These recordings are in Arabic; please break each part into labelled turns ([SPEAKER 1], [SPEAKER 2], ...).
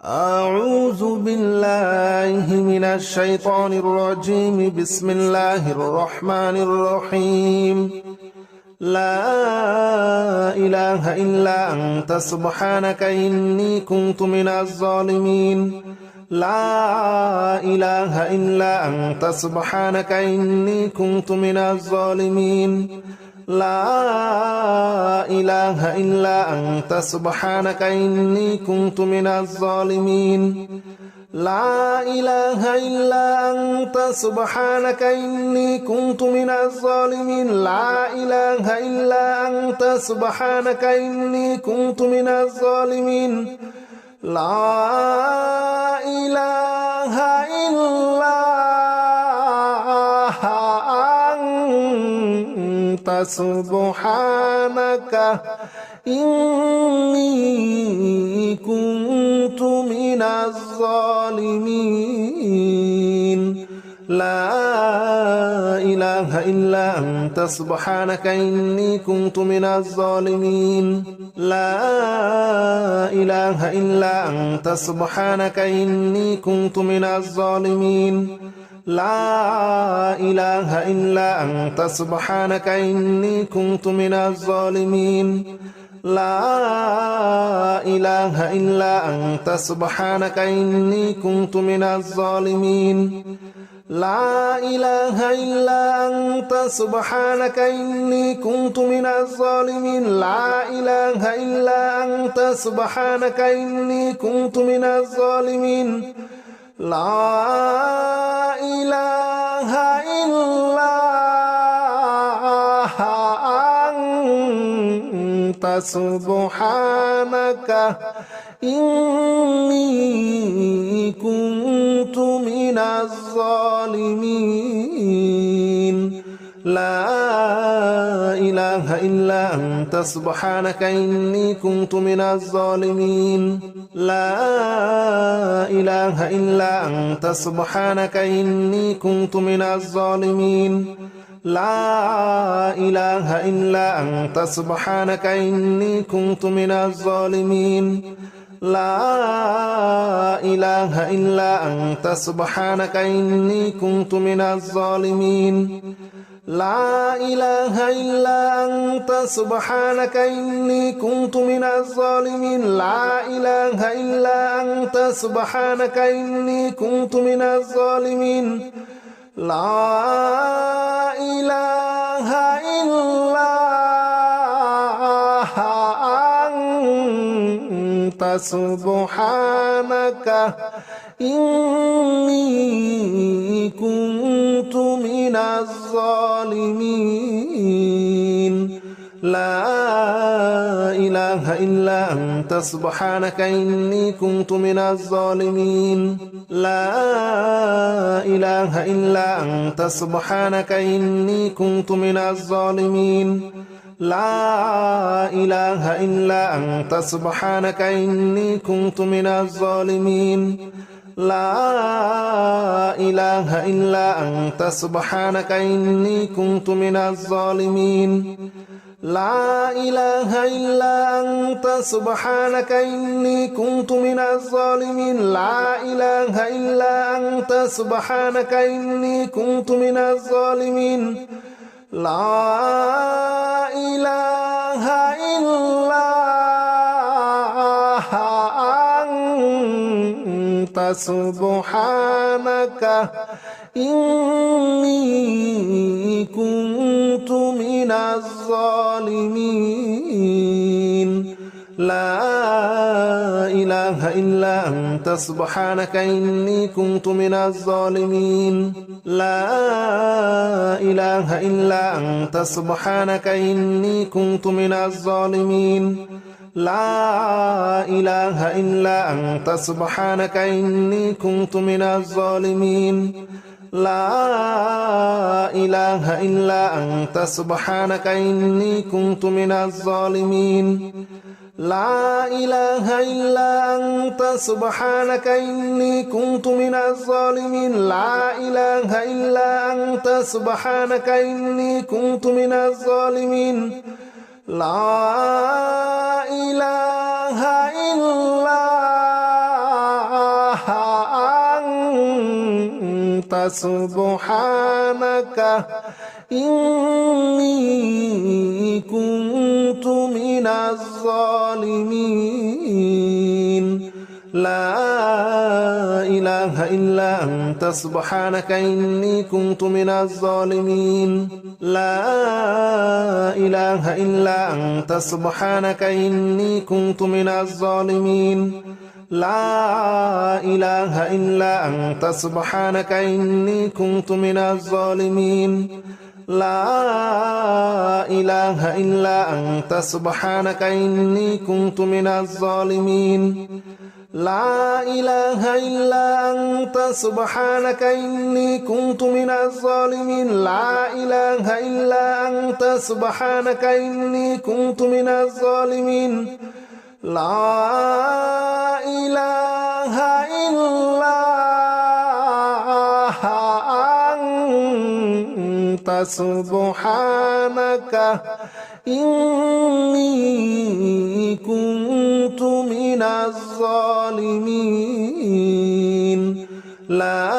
[SPEAKER 1] أعوذ بالله من الشيطان الرجيم. بسم الله الرحمن الرحيم. لا إله إلا أنت سبحانك إني كنت من الظالمين. لا إله إلا أنت سبحانك إني كنت من الظالمين. لا إله إلا أنت سبحانك إني كنت من الظالمين. لا إله إلا أنت سبحانك إني كنت من الظالمين. لا إله إلا أنت سبحانك إني كنت من الظالمين. لا إله إلا أنت سبحانك إني كنت من الظالمين. لا إله إلا أنت سبحانك إني كنت من الظالمين. لا إله إلا أنت سبحانك إني كنت من الظالمين. لا إله إلا أنت سبحانك إني كنت من الظالمين. لا إله إلا أنت سبحانك إني كنت من الظالمين. لا إله إلا أنت سبحانك إني كنت من الظالمين. لا إله إلا أنت سبحانك إني كنت من الظالمين. لا إله إلا أنت سبحانك إني كنت من الظالمين. لا إله إلا أنت سبحانك إني كنت من الظالمين. لا إله إلا أنت سبحانك إني كنت من الظالمين. لا إله إلا أنت سبحانك إني كنت من الظالمين. لا إله إلا أنت سبحانك إني كنت من الظالمين. لا إله إلا أنت سبحانك إني كنت من الظالمين. لا إله إلا أنت سبحانك إني كنت من الظالمين. لا إله إلا أنت سبحانك إني كنت من الظالمين. لا إله إلا أنت سبحانك إني كنت من الظالمين. لا إله إلا أنت سبحانك إني كنت من الظالمين. لا إله إلا أنت سبحانك إني كنت من الظالمين. لا إله إلا أنت سبحانك إني كنت من الظالمين. لا إله إلا أنت سبحانك إني كنت من الظالمين. لا إله إلا أنت سبحانك إني كنت من الظالمين. لا إله إلا أنت سبحانك إني كنت من الظالمين. لا إله إلا أنت سبحانك إني كنت من الظالمين. لا إله إلا أنت سبحانك إني كنت من الظالمين. لا إله إلا أنت سبحانك إني كنت من الظالمين. لا إله إلا أنت سبحانك إني كنت من الظالمين. لا إله إلا أنت سبحانك إني كنت من الظالمين. لا إله إلا أنت سبحانك إني كنت من الظالمين. لا إله إلا سبحانك إني كنت من الظالمين لا إله إلا أنت سبحانك إني كنت من الظالمين لا إله إلا أنت سبحانك إني كنت من الظالمين لا إله إلا أنت سبحانك إني كنت من الظالمين لا إله إلا أنت سبحانك إني كنت من الظالمين لا إله إلا أنت سبحانك إني كنت من الظالمين لا إله إلا أنت سبحانك إني كنت من الظالمين لا إله إلا أنت سبحانك إني كنت من الظالمين لا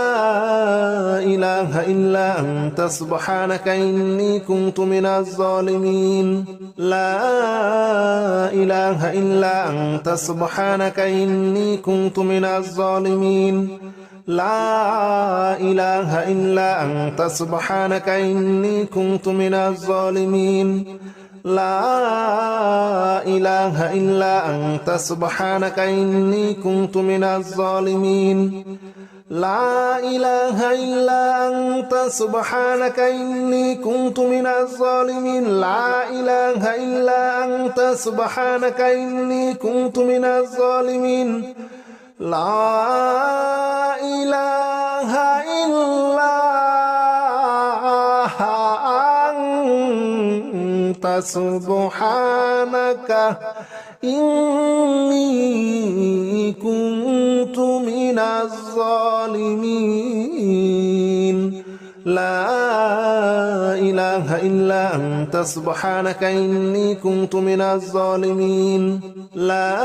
[SPEAKER 1] إله إلا أنت سبحانك إني كنت من الظالمين لا إله إلا أنت سبحانك إني كنت من الظالمين لا إله إلا أنت سبحانك إني كنت من الظالمين لا إله إلا أنت سبحانك إني كنت من الظالمين لا إله إلا أنت سبحانك إني كنت من الظالمين لا إله إلا أنت سبحانك إني كنت من الظالمين لا إله إلا أنت سبحانك إني كنت من الظالمين لا إله إلا أنت سبحانك إني كنت من الظالمين لا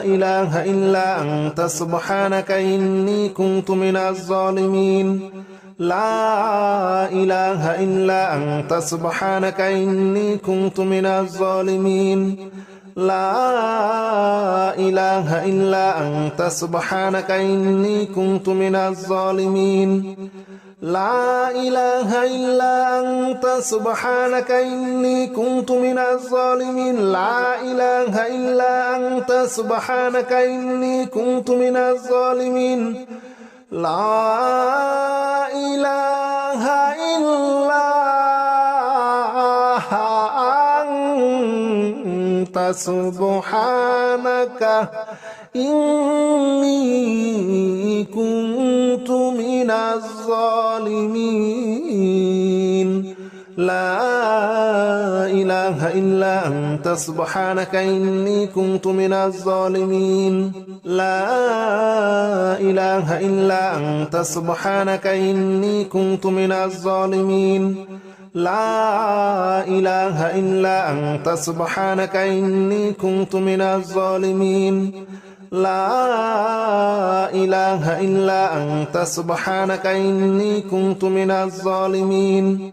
[SPEAKER 1] إله إلا أنت سبحانك إني كنت من الظالمين لا إله إلا أنت سبحانك إني كنت من الظالمين لا إله إلا أنت سبحانك إني كنت من الظالمين لا إله إلا أنت سبحانك إني كنت من الظالمين لا إله إلا أنت سبحانك إني كنت من الظالمين لا إله إلا أنت سبحانك إني كنت من الظالمين لا إله إلا أنت سبحانك إني كنت من الظالمين لا إله إلا أنت سبحانك إني كنت من الظالمين لا إله إلا أنت سبحانك إني كنت من الظالمين لا إله إلا أنت سبحانك إني كنت من الظالمين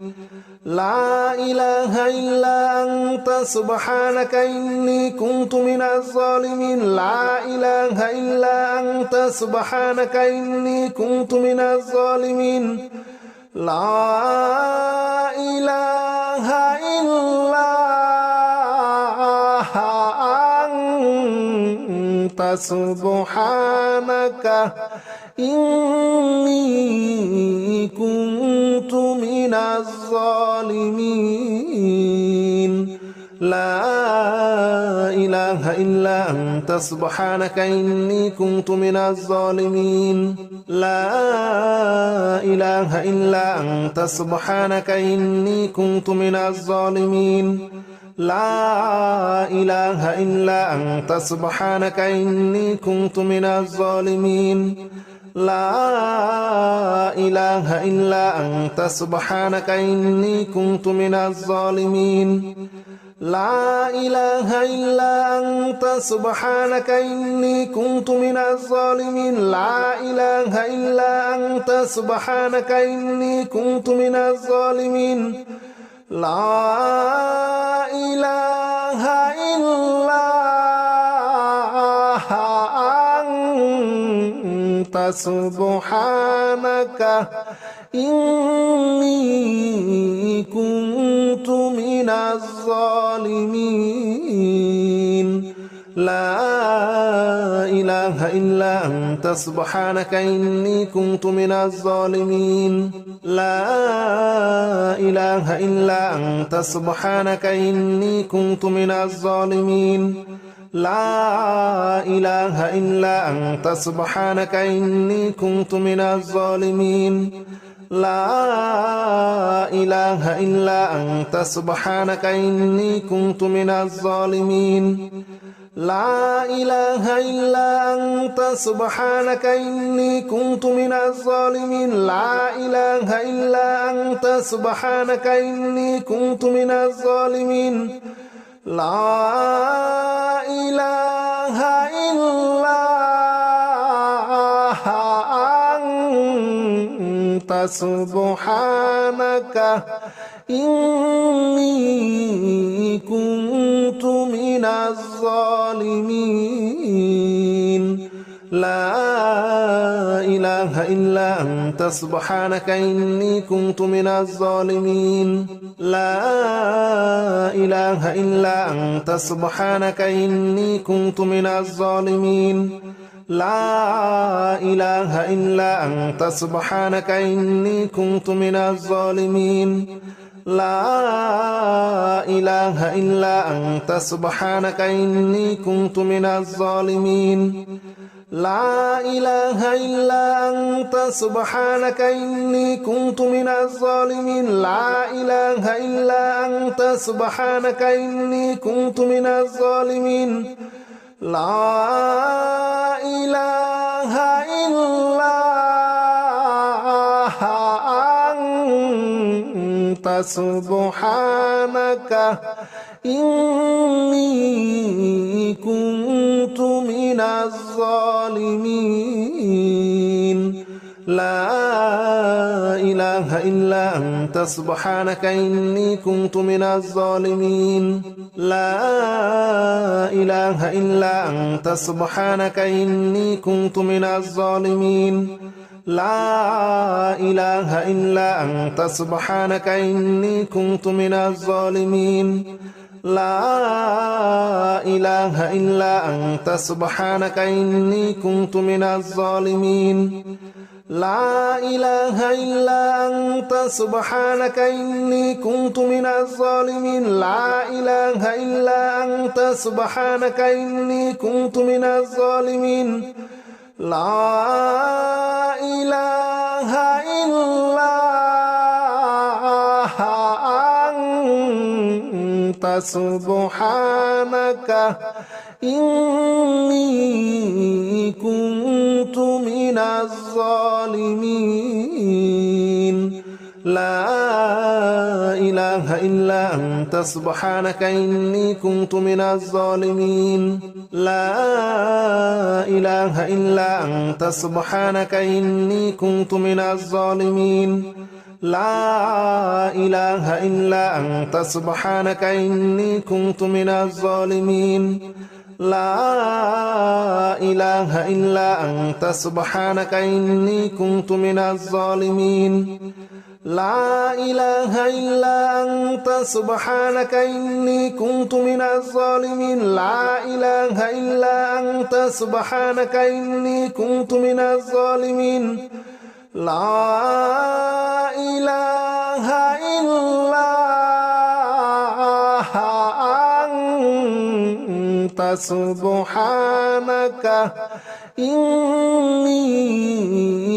[SPEAKER 1] لا إله إلا أنت سبحانك إني كنت من الظالمين لا إله إلا أنت سبحانك إني كنت من الظالمين لا إله إلا أنت سبحانك إني كنت من الظالمين لا إله إلا أنت سبحانك إني كنت من الظالمين لا إله إلا أنت سبحانك إني كنت من الظالمين لا إله إلا أنت سبحانك إني كنت من الظالمين لا إله إلا أنت سبحانك إني كنت من الظالمين لا إله إلا أنت سبحانك إني كنت من الظالمين لا إله إلا أنت سبحانك إني كنت من الظالمين لا إله إلا أنت سبحانك إني كنت من الظالمين لا إله إلا أنت سبحانك إني كنت من الظالمين لا إله إلا أنت سبحانك إني كنت من الظالمين لا إله إلا أنت سبحانك إني كنت من الظالمين لا إله إلا أنت سبحانك إني كنت من الظالمين لا إله إلا أنت سبحانك إني كنت من الظالمين لا إله إلا أنت سبحانك إني كنت من الظالمين لا إله إلا أنت سبحانك إني كنت من الظالمين لا إله إلا أنت سبحانك إني كنت من الظالمين لا إله إلا أنت سبحانك إني كنت من الظالمين لا إله إلا أنت سبحانك إني كنت من الظالمين لا إله إلا أنت سبحانك إني كنت من الظالمين لا إله إلا أنت سبحانك إني كنت من الظالمين لا إله إلا أنت سبحانك إني كنت من الظالمين لا إله إلا أنت سبحانك إني كنت من الظالمين لا إله إلا أنت سبحانك إني كنت من الظالمين لا إله إلا أنت سبحانك إني كنت من الظالمين لا إله إلا أنت سبحانك إني كنت من الظالمين لا إله إلا أنت سبحانك إني كنت من الظالمين لا إله إلا أنت سبحانك إني كنت من الظالمين لا إله إلا أنت سبحانك إني كنت من الظالمين لا إله إلا أنت سبحانك إني كنت من الظالمين لا إله إلا أنت سبحانك إني كنت من الظالمين لا إله إلا أنت سبحانك إني كنت من الظالمين لا إله إلا أنت سبحانك إني كنت من الظالمين لا إله إلا أنت سبحانك إني كنت من الظالمين لا إله إلا أنت سبحانك إني كنت من الظالمين لا إله إلا أنت سبحانك إني كنت من الظالمين لا إله إلا أنت سبحانك إني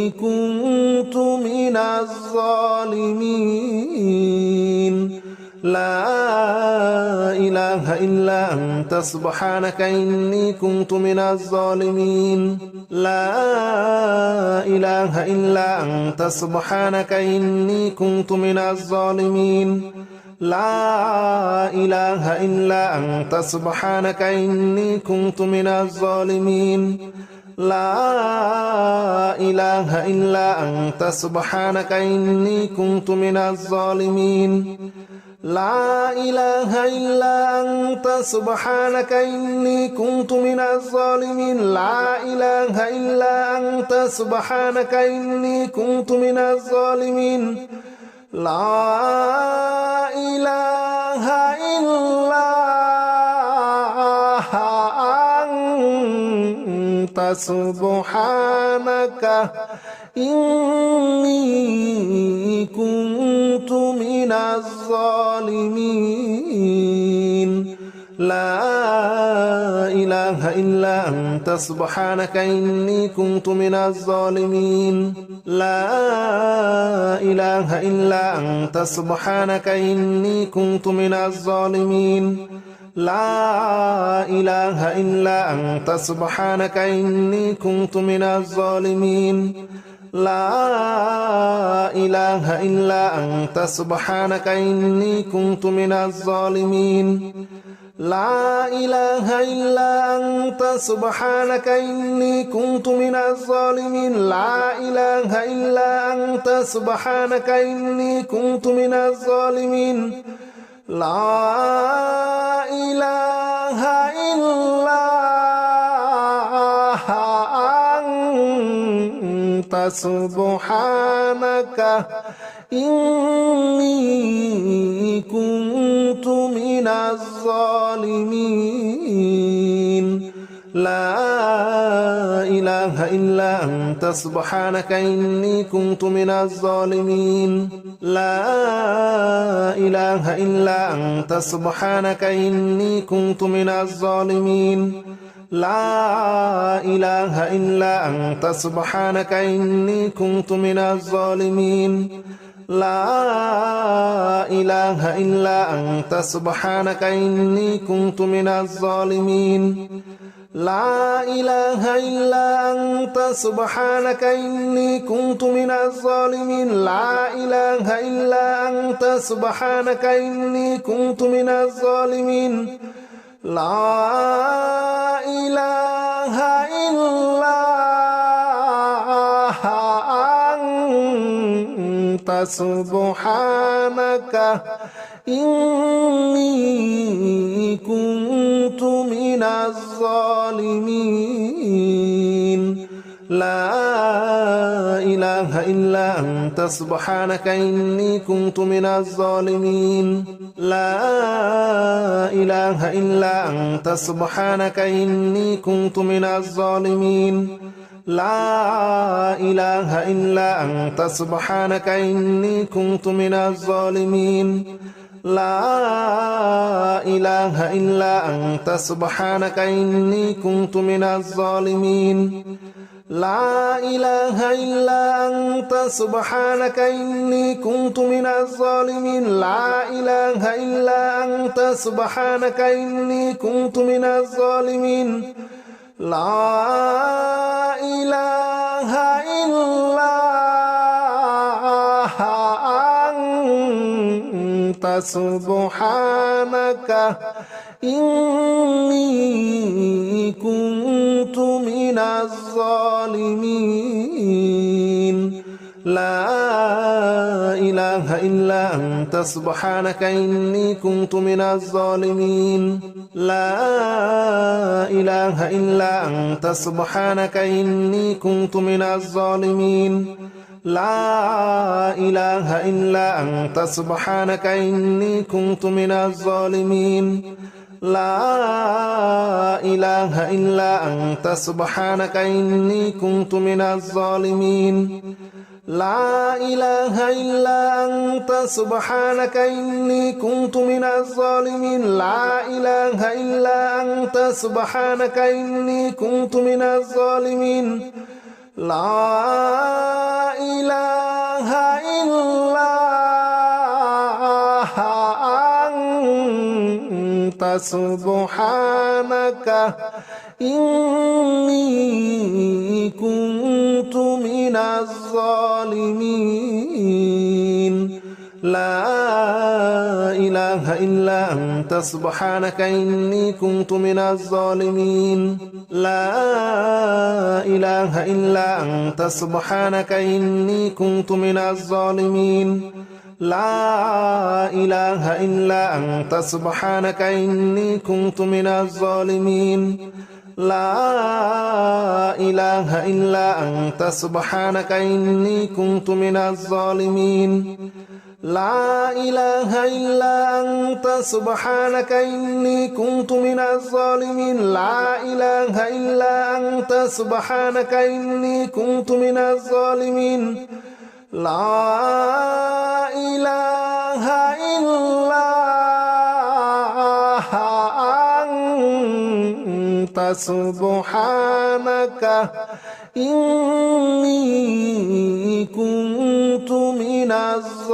[SPEAKER 1] كنت من الظالمين لا إله إلا أنت سبحانك إني كنت من الظالمين لا إله إلا أنت سبحانك إني كنت من الظالمين لا إله إلا أنت سبحانك إني كنت من الظالمين لا إله إلا أنت سبحانك إني كنت من الظالمين لا إله إلا أنت سبحانك إني كنت من الظالمين لا إله إلا أنت سبحانك إني كنت من الظالمين لا إله إلا أنت سبحانك إني كنت من الظالمين لا إله إلا أنت سبحانك إني كنت من الظالمين لا إله إلا أنت سبحانك إني كنت من الظالمين لا إله إلا أنت سبحانك إني كنت من الظالمين لا إله إلا أنت سبحانك إني كنت من الظالمين لا إله إلا أنت سبحانك إني كنت من الظالمين لا إله إلا أنت سبحانك إني كنت من الظالمين لا إله إلا أنت سبحانك إني كنت من الظالمين لا إله إلا أنت سبحانك إني كنت من الظالمين لا إله إلا أنت سبحانك إني كنت من الظالمين لا إله إلا أنت سبحانك إني كنت من الظالمين لا إله إلا أنت سبحانك إني كنت من الظالمين لا إله إلا أنت سبحانك إني كنت من الظالمين لا إله إلا أنت سبحانك إني كنت من الظالمين لا إله إلا أنت سبحانك إني كنت من الظالمين لا إله إلا أنت سبحانك إني كنت من الظالمين لا إله إلا أنت سبحانك إني كنت من الظالمين لا إله إلا أنت سبحانك إني كنت من الظالمين لا إله إلا أنت سبحانك إني كنت من الظالمين لا إله إلا أنت سبحانك إني كنت من الظالمين لا إله إلا أنت سبحانك إني كنت من الظالمين لا إله إلا أنت سبحانك إني كنت من الظالمين لا إله إلا أنت سبحانك إني كنت من الظالمين لا إله إلا أنت سبحانك إني كنت من الظالمين لا إله إلا أنت سبحانك إني كنت من الظالمين لا إله إلا أنت سبحانك إني كنت من الظالمين لا إله إلا أنت سبحانك إني كنت من الظالمين لا إله إلا أنت سبحانك إني كنت من الظالمين لا إله إلا أنت سبحانك إني كنت من الظالمين لا إله إلا أنت سبحانك إني كنت من الظالمين لا إله إلا أنت سبحانك إني كنت من الظالمين لا إله إلا أنت سبحانك إني كنت من الظالمين لا إله إلا أنت سبحانك إني كنت من الظالمين لا إله إلا أنت سبحانك إني كنت من الظالمين لا إله إلا أنت سبحانك إني كنت من الظالمين لا إله إلا أنت سبحانك إني كنت من الظالمين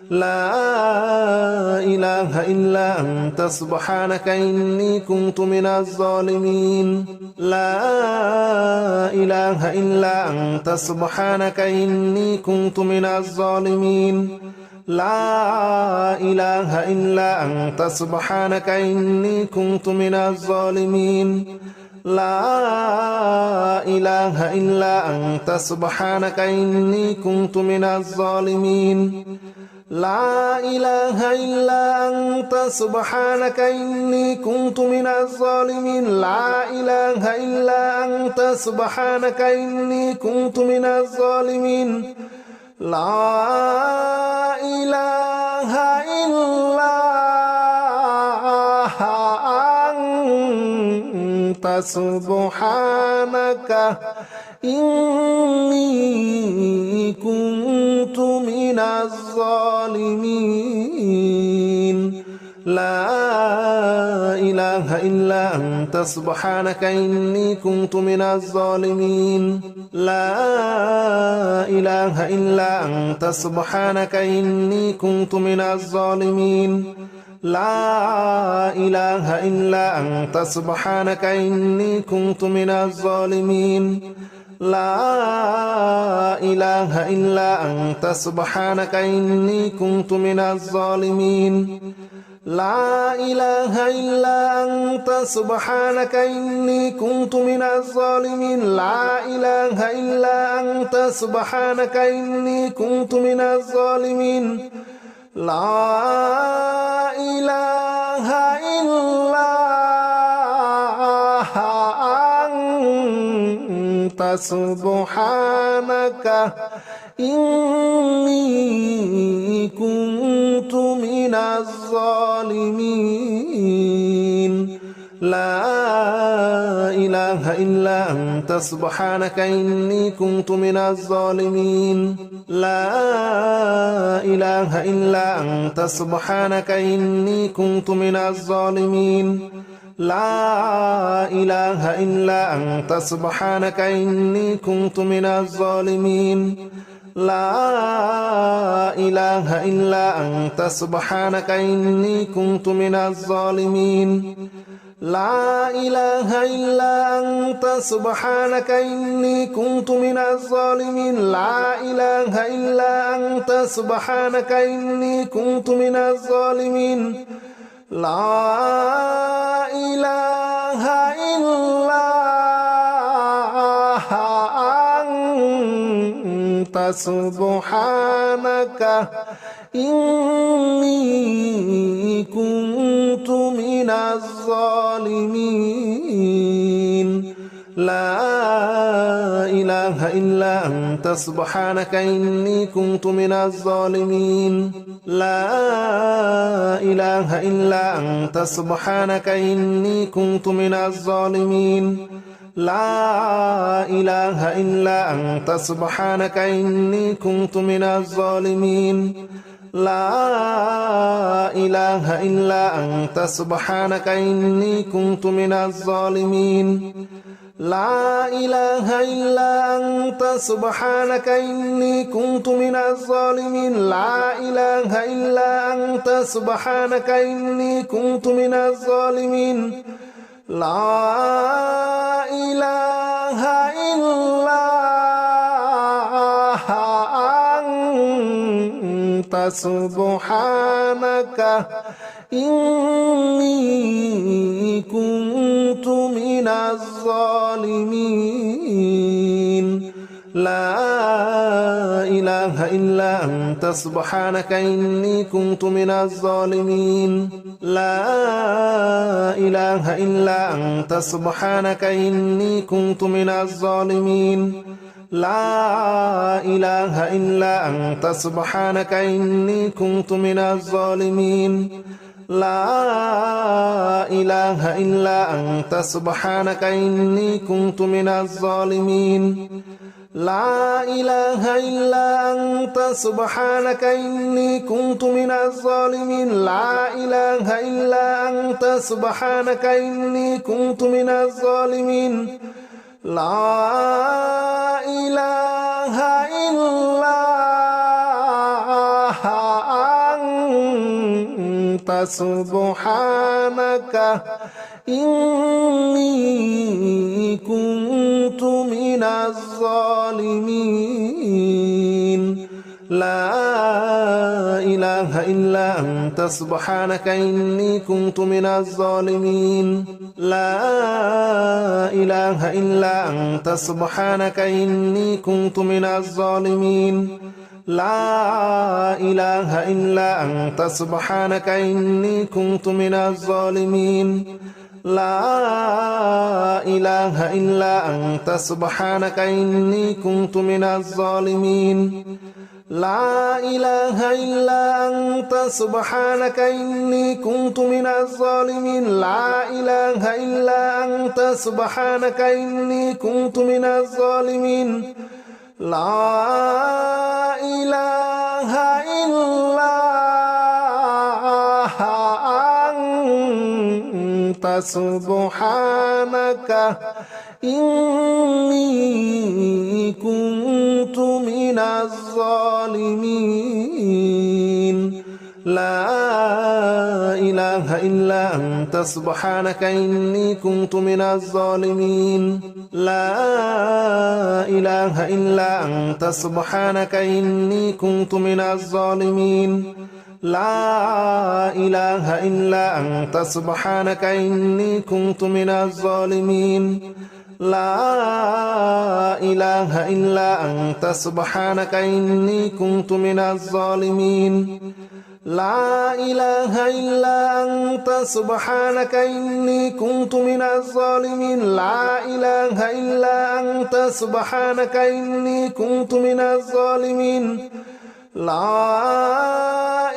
[SPEAKER 1] لا إله إلا أنت سبحانك إني كنت من الظالمين لا إله إلا أنت سبحانك إني كنت من الظالمين لا إله إلا أنت سبحانك إني كنت من الظالمين لا إله إلا أنت سبحانك إني كنت من الظالمين لا إله إلا أنت سبحانك إني كنت من الظالمين لا إله إلا أنت سبحانك إني كنت من الظالمين لا إله إلا أنت سبحانك إني كنت من الظالمين لا إله إلا أنت سبحانك إني كنت من الظالمين لا إله إلا أنت سبحانك إني كنت من الظالمين لا إله إلا أنت سبحانك إني كنت من الظالمين لا إله إلا أنت سبحانك إني كنت من الظالمين لا إله إلا أنت سبحانك إني كنت من الظالمين لا إله إلا أنت سبحانك إني كنت من الظالمين لا إله إلا أنت سبحانك إني كنت من الظالمين لا إله إلا أنت سبحانك إني كنت من الظالمين لا إله إلا أنت سبحانك إني كنت من الظالمين لا إله إلا أنت سبحانك إني كنت من الظالمين لا إله إلا أنت سبحانك إني كنت من الظالمين لا إله إلا أنت سبحانك إني كنت من الظالمين لا إله إلا أنت سبحانك إني كنت من الظالمين لا إله إلا أنت سبحانك إني كنت من الظالمين لا إله إلا أنت سبحانك إني كنت من الظالمين لا إله إلا أنت سبحانك إني كنت من الظالمين لا إله إلا أنت سبحانك إني كنت من الظالمين لا إله إلا أنت سبحانك إني كنت من الظالمين لا إله إلا أنت سبحانك إني كنت من الظالمين لا إله إلا أنت سبحانك إني كنت من الظالمين لا إله إلا أنت أنت سبحانك إني كنت من الظالمين لا إله إلا أنت سبحانك إني كنت من الظالمين لا إله إلا أنت سبحانك إني كنت من الظالمين لا إله إلا أنت سبحانك إني كنت من الظالمين لا إله إلا أنت سبحانك إني كنت من الظالمين لا إله إلا أنت سبحانك إني كنت من الظالمين لا إله إلا أنت سبحانك إني كنت من الظالمين لا إله إلا أنت سبحانك إني كنت من الظالمين لا إله إلا أنت سبحانك إني كنت من الظالمين لا إله إلا أنت سبحانك إني كنت من الظالمين لا إله إلا أنت سبحانك إني كنت من الظالمين لا إله إلا أنت سبحانك إني كنت من الظالمين لا إله إلا أنت سبحانك إني كنت من الظالمين لا إله إلا أنت سبحانك إني كنت من الظالمين لا إله إلا أنت سبحانك إني كنت من الظالمين لا إله إلا أنت سبحانك إني كنت من الظالمين لا إله إلا أنت سبحانك إني كنت من الظالمين لا إله إلا أنت سبحانك إني كنت من الظالمين لا إله إلا أنت سبحانك إني كنت من الظالمين لا إله إلا أنت سبحانك إني كنت من الظالمين لا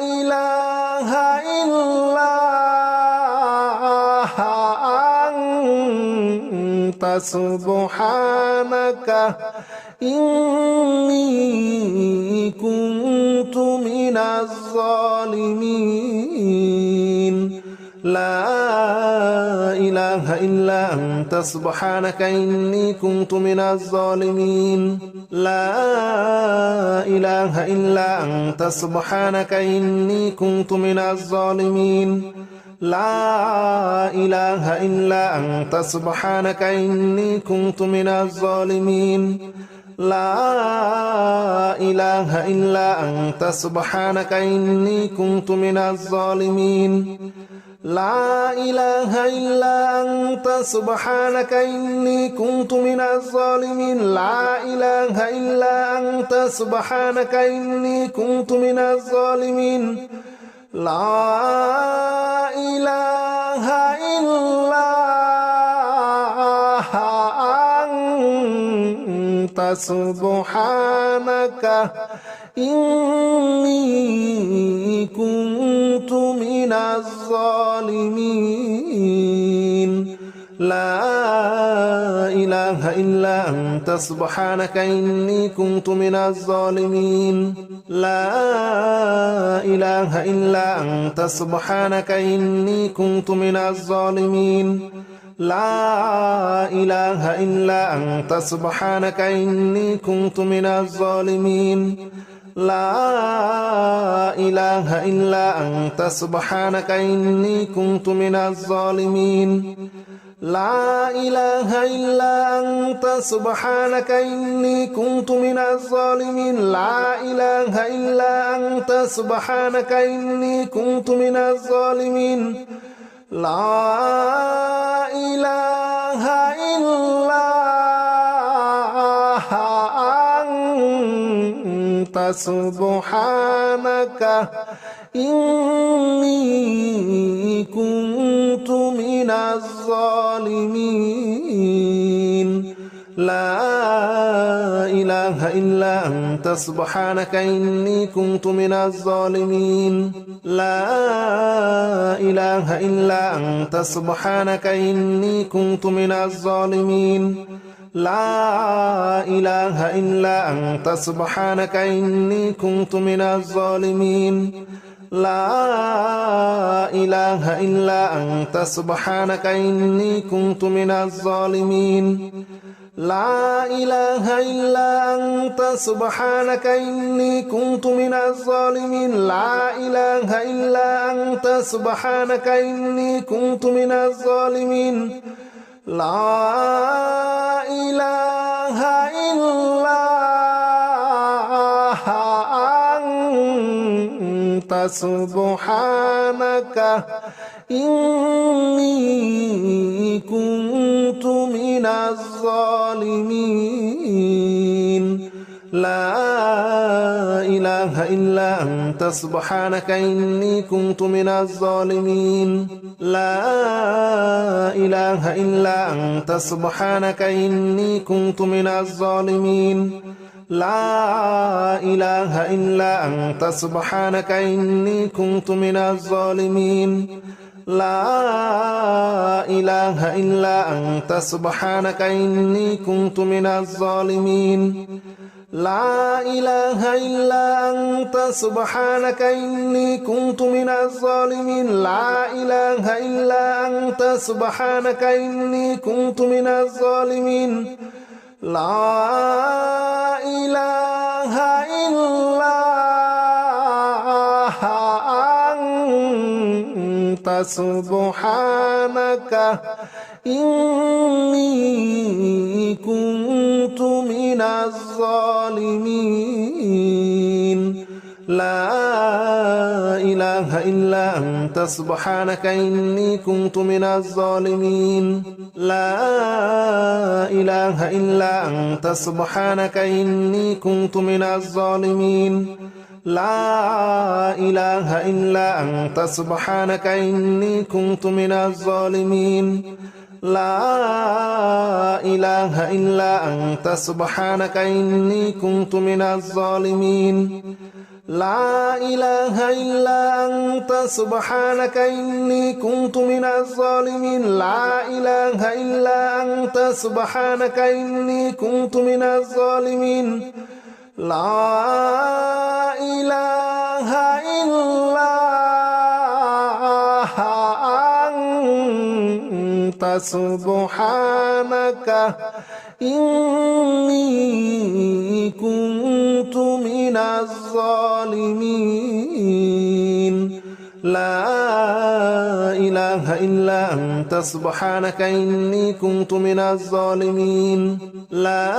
[SPEAKER 1] إله إلا أنت سبحانك إني كنت من الظالمين لا إله إلا أنت سبحانك إني كنت من الظالمين لا إله إلا أنت سبحانك إني كنت من الظالمين لا إله إلا أنت سبحانك إني كنت من الظالمين لا إله إلا أنت سبحانك إني كنت من الظالمين لا إله إلا أنت سبحانك إني كنت من الظالمين لا إله إلا أنت سبحانك إني كنت من الظالمين لا إله إلا أنت سبحانك إني كنت من الظالمين لا إله إلا أنت سبحانك إني كنت من الظالمين لا إله إلا أنت سبحانك إني كنت من الظالمين لا إله إلا أنت سبحانك إني كنت من الظالمين لا إله إلا أنت سبحانك إني كنت من الظالمين لا إله إلا أنت سبحانك إني كنت من الظالمين لا إله إلا أنت سبحانك إني كنت من الظالمين لا إله إلا أنت سبحانك إني كنت من الظالمين لا إله إلا أنت سبحانك إني كنت من الظالمين لا إله إلا أنت سبحانك إني كنت من الظالمين لا إله إلا أنت سبحانك إني كنت من الظالمين لا إله إلا أنت سبحانك إني كنت من الظالمين لا إله إلا أنت سبحانك إني كنت من الظالمين لا إله إلا أنت سبحانك إني كنت من الظالمين لا إله إلا أنت سبحانك إني كنت من الظالمين لا إله إلا أنت سبحانك إني كنت من الظالمين لا إله إلا أنت سبحانك إني كنت من الظالمين لا إله إلا أنت سبحانك إني كنت من الظالمين لا إله إلا أنت سبحانك إني كنت من الظالمين لا إله إلا أنت سبحانك إني كنت من الظالمين لا إله إلا أنت سبحانك إني كنت من الظالمين لا إله إلا أنت سبحانك إني كنت من الظالمين لا إله إلا أنت سبحانك إني كنت من الظالمين لا إله إلا أنت سبحانك إني كنت من الظالمين لا إله إلا أنت سبحانك إني كنت من الظالمين لا إله إلا أنت سبحانك إني كنت من الظالمين لا إله إلا أنت سبحانك إني كنت من الظالمين لا إله إلا أنت سبحانك إني كنت من الظالمين لا إله إلا أنت سبحانك إني كنت من الظالمين لا إله إلا أنت سبحانك إني كنت من الظالمين لا إله إلا أنت سبحانك إني كنت من الظالمين لا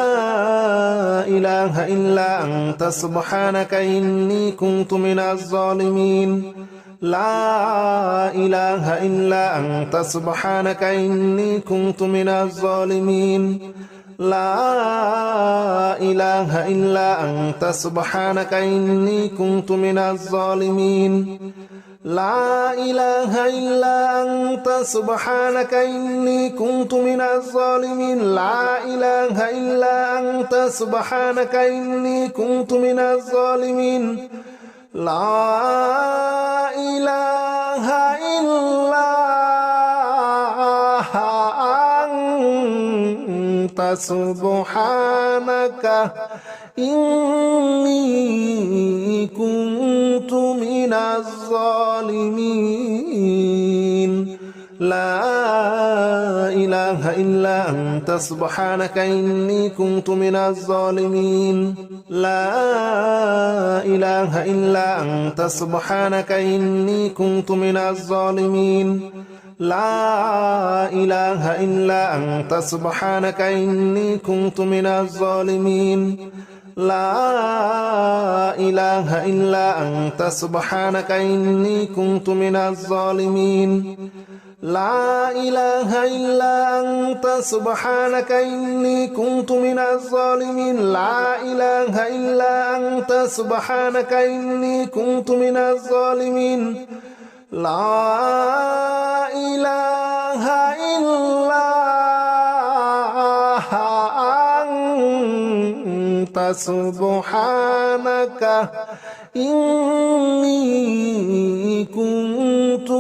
[SPEAKER 1] إله إلا أنت سبحانك إني كنت من الظالمين لا إله إلا أنت سبحانك إني كنت من الظالمين لا إله إلا أنت سبحانك إني كنت من الظالمين لا إله إلا أنت سبحانك إني كنت من الظالمين لا إله إلا أنت سبحانك إني كنت من الظالمين لا إله إلا أنت سبحانك إني كنت من الظالمين لا إله إلا أنت سبحانك إني كنت من الظالمين لا إله إلا أنت سبحانك إني كنت من الظالمين لا إله إلا أنت سبحانك إني كنت من الظالمين لا إله إلا أنت سبحانك إني كنت من الظالمين لا إله إلا أنت سبحانك إني كنت من الظالمين لا إله إلا أنت سبحانك إني كنت من الظالمين لا إله إلا أنت سبحانك إني كنت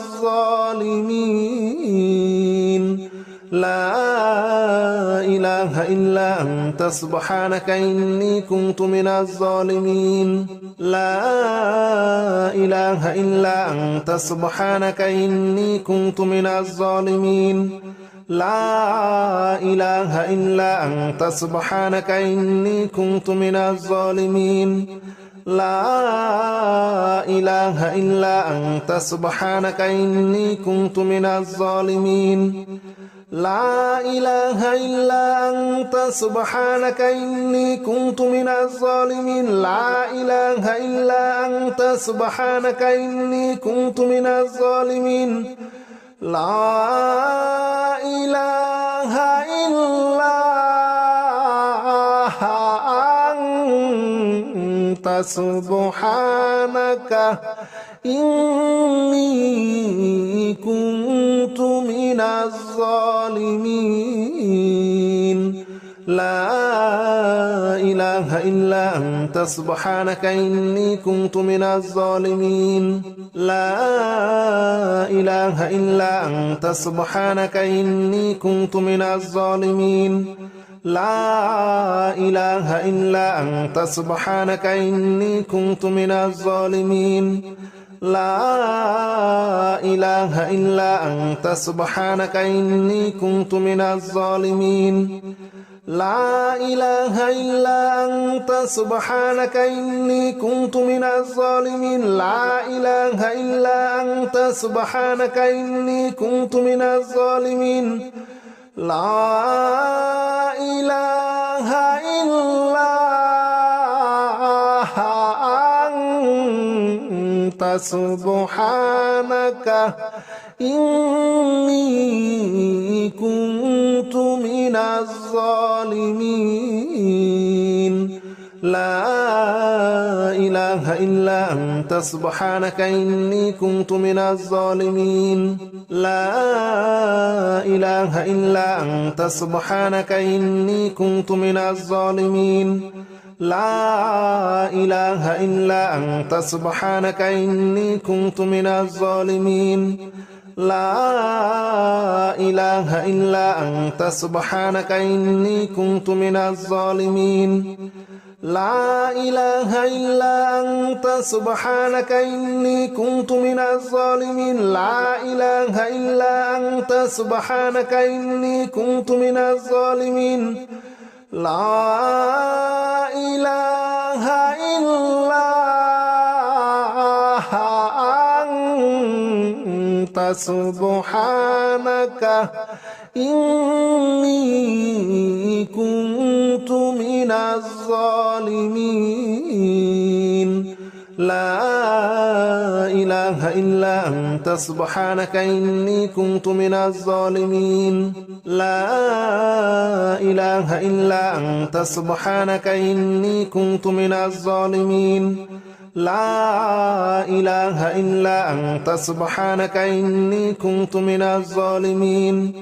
[SPEAKER 1] من الظالمين لا إله إلا أنت سبحانك إني كنت من الظالمين لا إله إلا أنت سبحانك إني كنت من الظالمين لا إله إلا أنت سبحانك إني كنت من الظالمين لا إله إلا أنت سبحانك إني كنت من الظالمين لا إله إلا أنت سبحانك إني كنت من الظالمين لا إله إلا أنت سبحانك إني كنت من الظالمين لا إله إلا أنت سبحانك إني كنت من الظالمين لا إله إلا أنت سبحانك إني كنت من الظالمين لا إله إلا أنت سبحانك إني كنت من الظالمين لا إله إلا أنت سبحانك إني كنت من الظالمين لا إله إلا أنت سبحانك إني كنت من الظالمين لا إله إلا أنت سبحانك إني كنت من الظالمين لا إله إلا أنت سبحانك إني كنت من الظالمين لا إله إلا أنت سبحانك إني كنت من الظالمين لا إله إلا أنت سبحانك إني كنت من الظالمين لا إله إلا أنت سبحانك إني كنت من الظالمين لا إله إلا أنت سبحانك إني كنت من الظالمين لا إله إلا أنت سبحانك إني كنت من الظالمين لا إله إلا أنت سبحانك إني كنت من الظالمين لا إله إلا أنت سبحانك إني كنت من الظالمين لا إله إلا أنت سبحانك إني كنت من الظالمين لا إله إلا أنت سبحانك إني كنت من الظالمين لا إله إلا أنت سبحانك إني كنت من الظالمين لا إله إلا أنت سبحانك إني كنت من الظالمين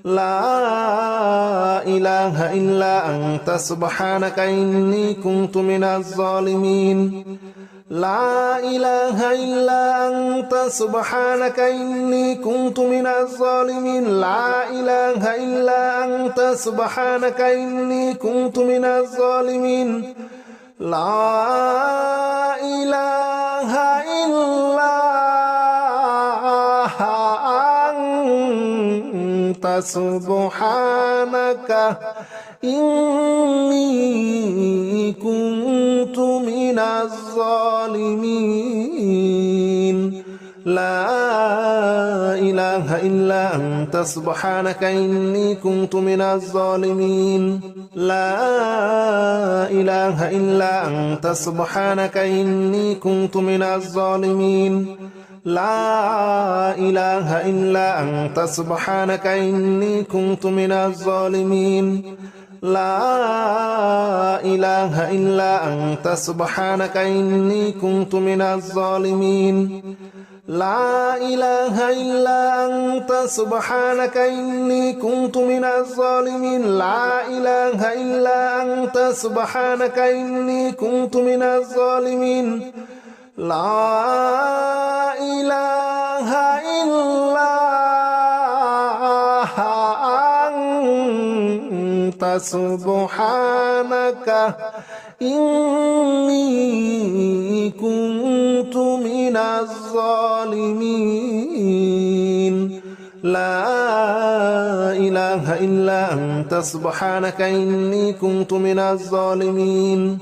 [SPEAKER 1] لا إله إلا أنت سبحانك إني كنت من الظالمين لا إله إلا أنت سبحانك إني كنت من الظالمين لا إله إلا أنت سبحانك إني كنت من الظالمين لا إله إلا أنت سبحانك إني كنت من الظالمين لا إله إلا أنت سبحانك إني كنت من الظالمين لا إله إلا أنت سبحانك إني كنت من الظالمين لا إله إلا أنت سبحانك إني كنت من الظالمين لا إله إلا أنت سبحانك إني كنت من الظالمين لا إله إلا أنت سبحانك إني كنت من الظالمين لا إله إلا أنت سبحانك إني كنت من الظالمين لا إله إلا أنت سبحانك إني كنت من الظالمين لا إله إلا أنت سبحانك إني كنت من الظالمين